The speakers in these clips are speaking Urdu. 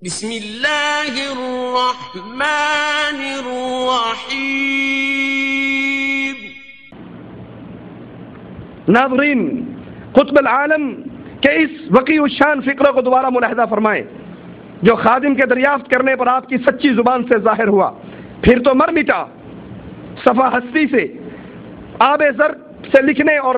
بسم اللہ الرحمن الرحیم۔ ناظرین، قطب العالم کے اس وقیع الشان فکرے کو دوبارہ ملاحظہ فرمائیں جو خادم کے دریافت کرنے پر آپ کی سچی زبان سے ظاہر ہوا، پھر تو مر مٹا، صفحہ ہستی سے آب زر سے لکھنے اور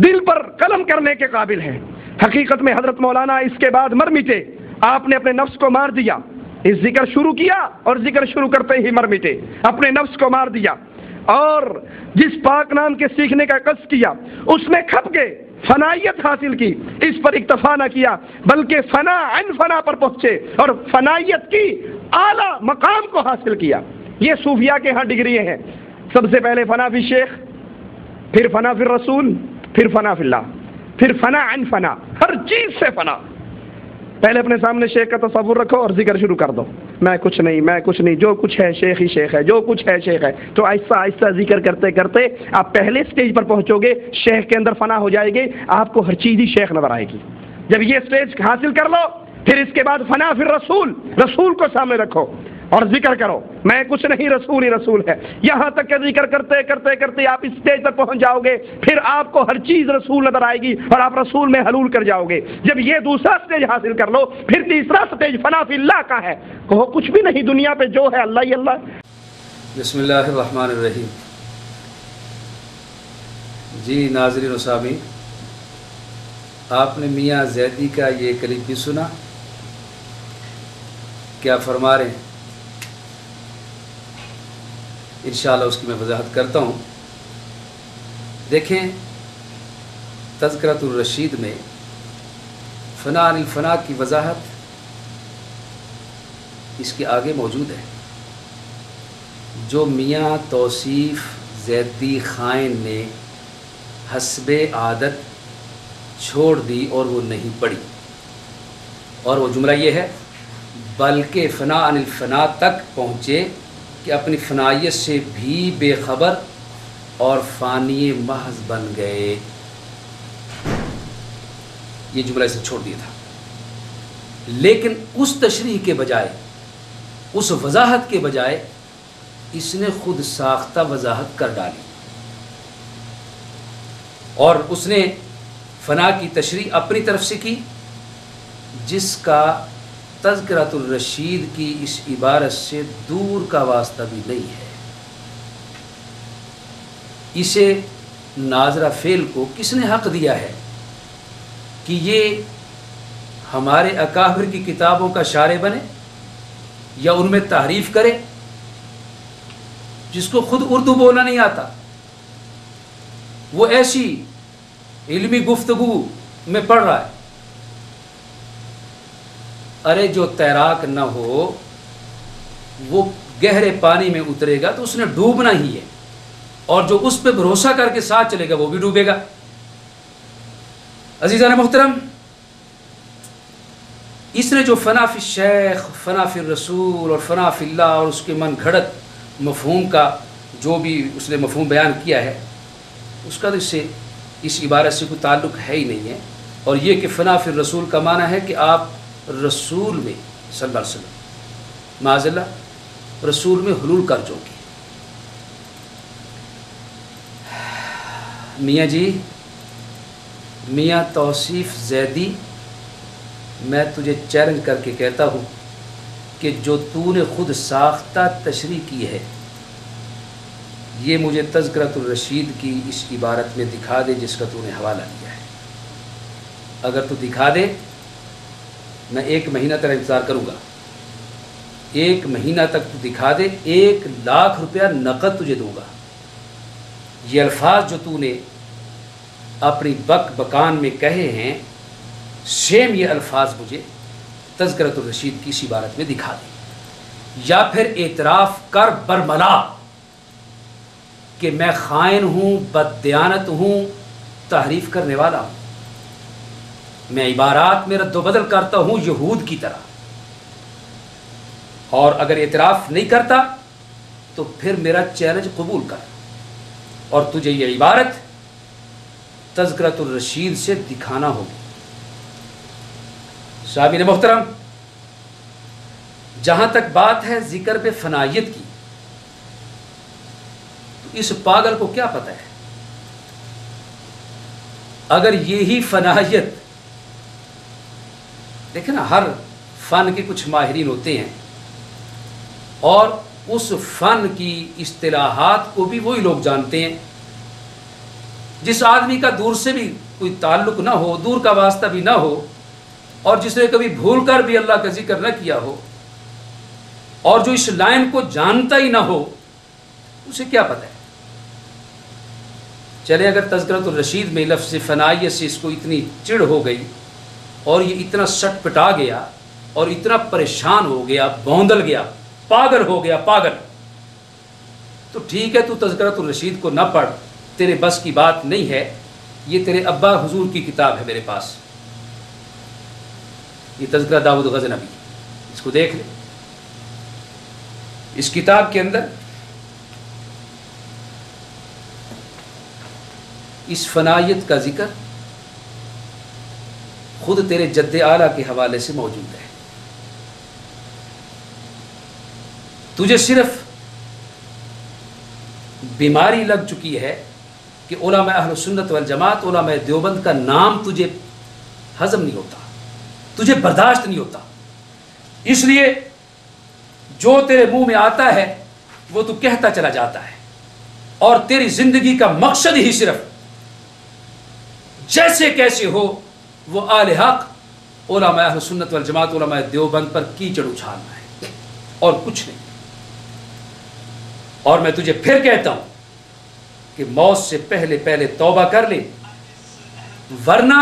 دل پر قلم کرنے کے قابل ہے۔ حقیقت میں حضرت مولانا اس کے بعد مر مٹے، آپ نے اپنے نفس کو مار دیا۔ اس ذکر شروع کیا اور ذکر شروع کرتے ہی مر مٹے، اپنے نفس کو مار دیا، اور جس پاک نام کے سیکھنے کا قصد کیا اس میں کھپ گئے، فنائیت حاصل کی، اس پر اکتفا نہ کیا بلکہ فنا عن فنا پر پہنچے اور فنائیت کی اعلیٰ مقام کو حاصل کیا۔ یہ صوفیاء کے ہاں ڈگری ہیں، سب سے پہلے فنا فی الشیخ، پھر فنا فی الرسول، پھر فنا فی اللہ، پھر فنا عن فنا، ہر چیز سے فنا۔ پہلے اپنے سامنے شیخ کا تصور رکھو اور ذکر شروع کر دو، میں کچھ نہیں، جو کچھ ہے شیخ ہی شیخ ہے، جو کچھ ہے شیخ ہے۔ تو آہستہ آہستہ ذکر کرتے کرتے آپ پہلے سٹیج پر پہنچو گے، شیخ کے اندر فنا ہو جائے گی، آپ کو ہر چیز ہی شیخ نظر آئے گی۔ جب یہ سٹیج حاصل کر لو، پھر اس کے بعد فنا پھر رسول، رسول کو سامنے رکھو اور ذکر کرو، میں کچھ نہیں، رسول ہی رسول ہے۔ یہاں تک کہ ذکر کرتے کرتے کرتے آپ اس سٹیج تک پہنچ جاؤ گے، پھر آپ کو ہر چیز رسول نظر آئے گی اور آپ رسول میں حلول کر جاؤ گے۔ جب یہ دوسرا سٹیج حاصل کر لو، پھر تیسرا سٹیج فنا فی اللہ کا ہے، کہو کچھ بھی نہیں دنیا پہ، جو ہے اللہ ہی اللہ۔ بسم اللہ الرحمن الرحیم۔ جی ناظرین و سامعین، آپ نے میاں زیدی کا یہ کلپ بھی سنا، کیا فرما رہے ہیں؟ انشاءاللہ اس کی میں وضاحت کرتا ہوں۔ دیکھیں، تذکرۃ الرشید میں فنا عن الفنا کی وضاحت اس کے آگے موجود ہے۔ جو میاں توصیف زیدی خائن نے حسب عادت چھوڑ دی اور وہ نہیں پڑھی، اور وہ جملہ یہ ہے، بلکہ فنا عن الفنا تک پہنچے کہ اپنی فنائیت سے بھی بے خبر اور فانی محض بن گئے۔ یہ جملہ اسے چھوڑ دیا تھا، لیکن اس تشریح کے بجائے، اس وضاحت کے بجائے اس نے خود ساختہ وضاحت کر ڈالی، اور اس نے فنا کی تشریح اپنی طرف سے کی، جس کا تذکرۃ الرشید کی اس عبارت سے دور کا واسطہ بھی نہیں ہے۔ اسے ناظرہ فعل کو کس نے حق دیا ہے کہ یہ ہمارے اکابر کی کتابوں کا شارح بنے یا ان میں تحریف کرے، جس کو خود اردو بولنا نہیں آتا، وہ ایسی علمی گفتگو میں پڑھ رہا ہے۔ ارے جو تیراک نہ ہو وہ گہرے پانی میں اترے گا تو اس نے ڈوبنا ہی ہے، اور جو اس پہ بھروسہ کر کے ساتھ چلے گا وہ بھی ڈوبے گا۔ عزیزان محترم، اس نے جو فنا فی الشیخ، فنا فی الرسول اور فنا فی اللہ اور اس کے من گھڑت مفہوم کا جو بھی اس نے مفہوم بیان کیا ہے، اس کا تو اس عبارت سے کوئی تعلق ہے ہی نہیں ہے۔ اور یہ کہ فنا فی الرسول کا معنی ہے کہ آپ رسول میں صلی اللہ علیہ وسلم، معاذ اللہ، رسول میں حلول کر جو گے۔ میاں جی، میاں توصیف زیدی، میں تجھے چیلنج کر کے کہتا ہوں کہ جو تو نے خود ساختہ تشریح کی ہے، یہ مجھے تذکرۃ الرشید کی اس عبارت میں دکھا دے جس کا تو نے حوالہ دیا ہے۔ اگر تو دکھا دے، میں 1 مہینہ تک انتظار کروں گا، 1 مہینہ تک تو دکھا دے، 1,00,000 روپیہ نقد تجھے دوں گا۔ یہ الفاظ جو تو نے اپنی بک بکان میں کہے ہیں، سیم یہ الفاظ مجھے تذکرۃ الرشید کی اس عبارت میں دکھا دے، یا پھر اعتراف کر برملا کہ میں خائن ہوں، بددیانت ہوں، تحریف کرنے والا ہوں، میں عبارات میں رد و بدل کرتا ہوں یہود کی طرح۔ اور اگر اعتراف نہیں کرتا تو پھر میرا چیلنج قبول کر، اور تجھے یہ عبارت تذکرۃ الرشید سے دکھانا ہوگی۔ سامعین محترم، جہاں تک بات ہے ذکر پہ فنائیت کی، تو اس پاگل کو کیا پتہ ہے اگر یہی فنائیت، دیکھیں نا ہر فن کے کچھ ماہرین ہوتے ہیں اور اس فن کی اصطلاحات کو بھی وہی لوگ جانتے ہیں. جس آدمی کا دور سے بھی کوئی تعلق نہ ہو، دور کا واسطہ بھی نہ ہو، اور جس نے کبھی بھول کر بھی اللہ کا ذکر نہ کیا ہو، اور جو اس لائن کو جانتا ہی نہ ہو، اسے کیا پتہ ہے. چلے اگر تذکرۃ الرشید میں لفظ فنائیت سے اس کو اتنی چڑ ہو گئی اور یہ اتنا سٹ پٹا گیا اور اتنا پریشان ہو گیا، بوندل گیا، پاگل ہو گیا، پاگل، تو ٹھیک ہے تو تذکرۃ الرشید کو نہ پڑھ، تیرے بس کی بات نہیں ہے. یہ تیرے ابا حضور کی کتاب ہے میرے پاس، یہ تذکرہ داؤد غزنوی، اس کو دیکھ لے. اس کتاب کے اندر اس فنائیت کا ذکر خود تیرے جد اعلیٰ کے حوالے سے موجود ہے. تجھے صرف بیماری لگ چکی ہے کہ علماء اہل سنت والجماعت، علماء دیوبند کا نام تجھے ہضم نہیں ہوتا، تجھے برداشت نہیں ہوتا، اس لیے جو تیرے منہ میں آتا ہے وہ تو کہتا چلا جاتا ہے، اور تیری زندگی کا مقصد ہی صرف جیسے کیسے ہو وہ آل حق علماء اہل سنت والجماعت، علماء دیوبند پر کیچڑ اچھالنا ہے اور کچھ نہیں. اور میں تجھے پھر کہتا ہوں کہ موت سے پہلے توبہ کر لے، ورنہ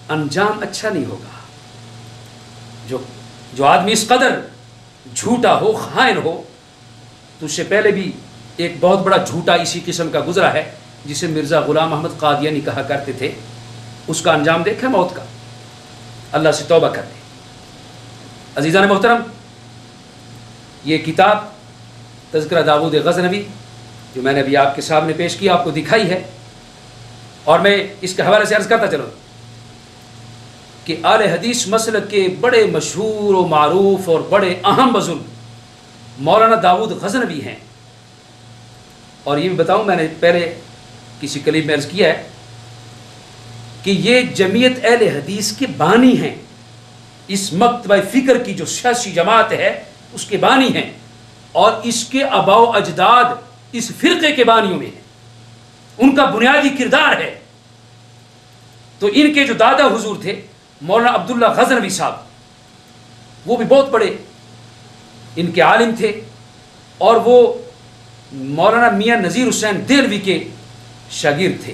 انجام اچھا نہیں ہوگا. جو آدمی اس قدر جھوٹا ہو، خائن ہو، تو اس سے پہلے بھی ایک بہت بڑا جھوٹا اسی قسم کا گزرا ہے جسے مرزا غلام احمد قادیانی کہا کرتے تھے. اس کا انجام دیکھا موت کا. اللہ سے توبہ کر لے. عزیزان محترم، یہ کتاب تذکرہ داؤد غزنوی جو میں نے ابھی آپ کے سامنے پیش کی، آپ کو دکھائی ہے، اور میں اس کے حوالے سے عرض کرتا چلوں کہ اہل حدیث مسلک کے بڑے مشہور و معروف اور بڑے اہم بزرگ مولانا داؤد غزنوی ہیں. اور یہ بھی بتاؤں، میں نے پہلے کسی کلیم میں عرض کیا ہے کہ یہ جمعیت اہل حدیث کے بانی ہیں. اس مکتبہ فکر کی جو سیاسی جماعت ہے اس کے بانی ہیں، اور اس کے آباء و اجداد اس فرقے کے بانیوں میں ہیں، ان کا بنیادی کردار ہے. تو ان کے جو دادا حضور تھے مولانا عبداللہ غزنوی صاحب، وہ بھی بہت بڑے ان کے عالم تھے، اور وہ مولانا میاں نذیر حسین دہلوی کے شاگرد تھے.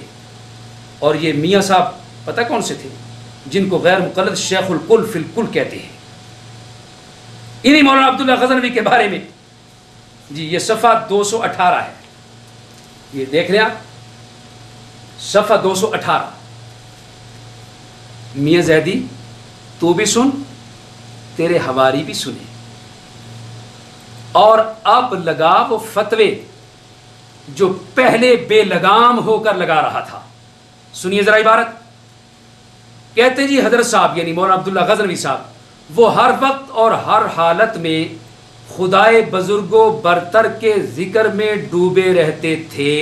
اور یہ میاں صاحب پتہ کون سے تھے؟ جن کو غیر مقلد شیخ الکل فی الکل کہتے ہیں. انہی مولانا عبداللہ غزنوی کے بارے میں جی یہ صفحہ 218 ہے، یہ دیکھ لیں آپ، صفحہ 218. میاں زیدی تو بھی سن، تیرے حواری بھی سنے، اور اب لگا وہ فتوے جو پہلے بے لگام ہو کر لگا رہا تھا. سنیے ذرا عبارت. کہتے جی حضرت صاحب یعنی مولانا عبداللہ غزنوی صاحب، وہ ہر وقت اور ہر حالت میں خدائے بزرگ و برتر کے ذکر میں ڈوبے رہتے تھے.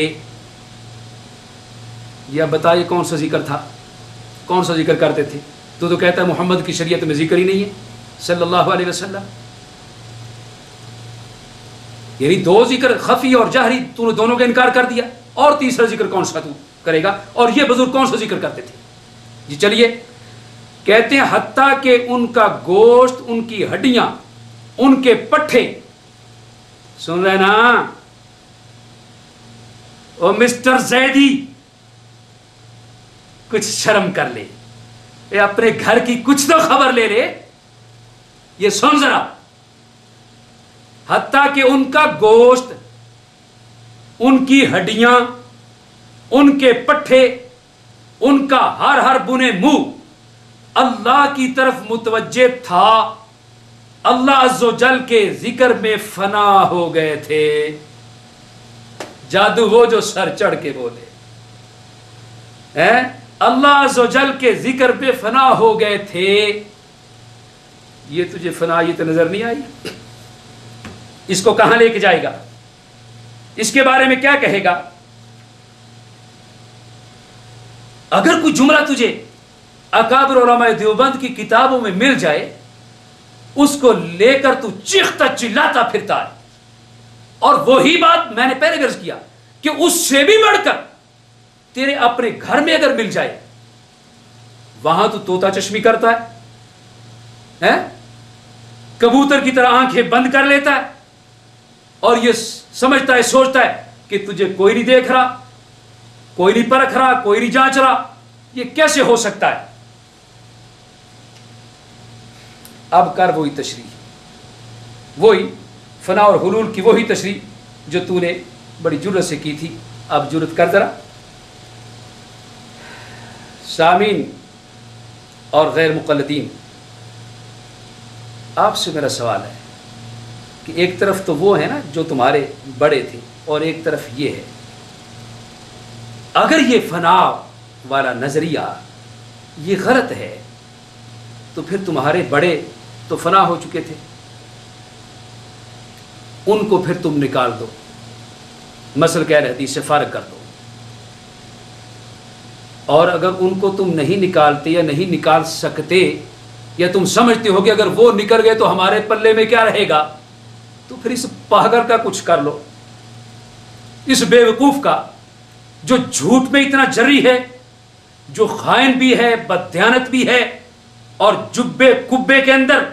یا بتائیے کون سا ذکر تھا، کون سا ذکر کرتے تھے؟ تو کہتا ہے محمد کی شریعت میں ذکر ہی نہیں ہے صلی اللہ علیہ وسلم. یعنی دو ذکر خفی اور جہری، تو نے دونوں کا انکار کر دیا، اور تیسرا ذکر کون سا تو کرے گا؟ اور یہ بزرگ کون سا ذکر کرتے تھے؟ جی چلیے، کہتے ہیں حتیٰ کہ ان کا گوشت، ان کی ہڈیاں، ان کے پٹھے، سن رہے نا او مسٹر زیدی، کچھ شرم کر لے، اے اپنے گھر کی کچھ تو خبر لے لے. یہ سن ذرا، حتیٰ کہ ان کا گوشت، ان کی ہڈیاں، ان کے پٹھے، ان کا ہر بنے منہ اللہ کی طرف متوجہ تھا، اللہ عز و جل کے ذکر میں فنا ہو گئے تھے. جادو وہ جو سر چڑھ کے بولے، اللہ عز و جل کے ذکر پہ فنا ہو گئے تھے. یہ تجھے فنائیت نظر نہیں آئی؟ اس کو کہاں لے کے جائے گا؟ اس کے بارے میں کیا کہے گا؟ اگر کوئی جملہ تجھے اکابر علماء دیوبند کی کتابوں میں مل جائے، اس کو لے کر تو چیختا چلاتا پھرتا ہے. اور وہی بات میں نے پہلے عرض کیا کہ اس سے بھی بڑھ کر تیرے اپنے گھر میں اگر مل جائے، وہاں تو طوطا چشمی کرتا ہے، کبوتر کی طرح آنکھیں بند کر لیتا ہے اور یہ سمجھتا ہے، سوچتا ہے کہ تجھے کوئی نہیں دیکھ رہا، کوئی نہیں پرکھ رہا، کوئی نہیں جانچ رہا. یہ کیسے ہو سکتا ہے؟ اب کر وہی تشریح، وہی فنا اور حلول کی وہی تشریح جو تو نے بڑی جرت سے کی تھی. اب جرت کر ذرا. سامعین اور غیر مقلدین، آپ سے میرا سوال ہے کہ ایک طرف تو وہ ہے نا جو تمہارے بڑے تھے، اور ایک طرف یہ ہے. اگر یہ فنا والا نظریہ یہ غلط ہے تو پھر تمہارے بڑے تو فنا ہو چکے تھے، ان کو پھر تم نکال دو، مسلک اہل حدیث سے فارغ کر دو. اور اگر ان کو تم نہیں نکالتے یا نہیں نکال سکتے، یا تم سمجھتے ہو کہ اگر وہ نکل گئے تو ہمارے پلے میں کیا رہے گا، تو پھر اس پاگل کا کچھ کر لو، اس بے وقوف کا جو جھوٹ میں اتنا جری ہے، جو خائن بھی ہے، بددیانت بھی ہے، اور جبے کبے کے اندر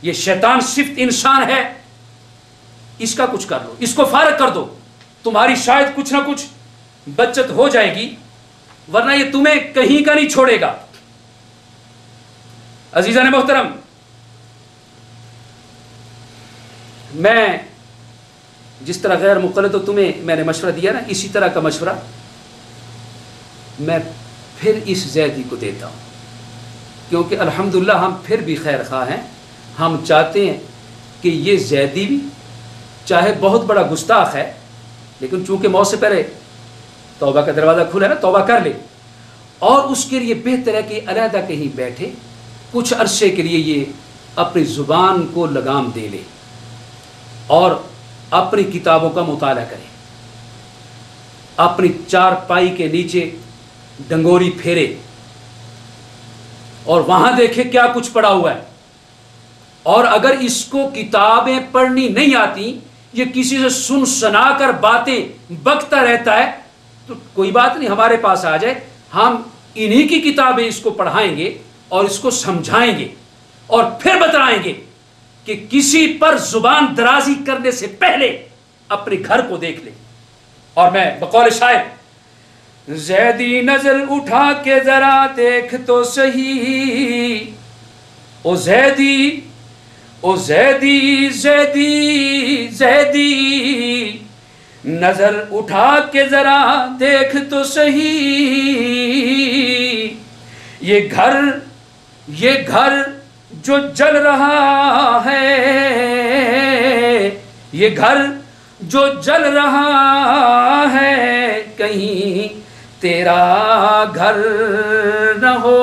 یہ شیطان صفت انسان ہے. اس کا کچھ کر لو، اس کو فارغ کر دو، تمہاری شاید کچھ نہ کچھ بچت ہو جائے گی، ورنہ یہ تمہیں کہیں کا نہیں چھوڑے گا. عزیزان محترم، میں جس طرح غیر مقلد تو تمہیں میں نے مشورہ دیا نا، اسی طرح کا مشورہ میں پھر اس زیدی کو دیتا ہوں، کیونکہ الحمدللہ ہم پھر بھی خیر خواہ ہیں. ہم چاہتے ہیں کہ یہ زیدی بھی چاہے بہت بڑا گستاخ ہے، لیکن چونکہ موت سے پہلے توبہ کا دروازہ کھلا ہے نا، توبہ کر لے، اور اس کے لیے بہتر ہے کہ علیحدہ کہیں بیٹھے، کچھ عرصے کے لیے یہ اپنی زبان کو لگام دے لے اور اپنی کتابوں کا مطالعہ کرے، اپنی چار پائی کے نیچے ڈنگوری پھیرے اور وہاں دیکھے کیا کچھ پڑا ہوا ہے. اور اگر اس کو کتابیں پڑھنی نہیں آتی، یہ کسی سے سن سنا کر باتیں بکتا رہتا ہے، تو کوئی بات نہیں، ہمارے پاس آ جائے، ہم انہی کی کتابیں اس کو پڑھائیں گے اور اس کو سمجھائیں گے اور پھر بتلائیں گے کہ کسی پر زبان درازی کرنے سے پہلے اپنے گھر کو دیکھ لے. اور میں بقول شاعر، زیدی نظر اٹھا کے ذرا دیکھ تو صحیح، او زیدی او زیدی زیدی زیدی، نظر اٹھا کے ذرا دیکھ تو صحیح، یہ گھر جو جل رہا ہے، یہ گھر جو جل رہا ہے، کہیں تیرا گھر نہ ہو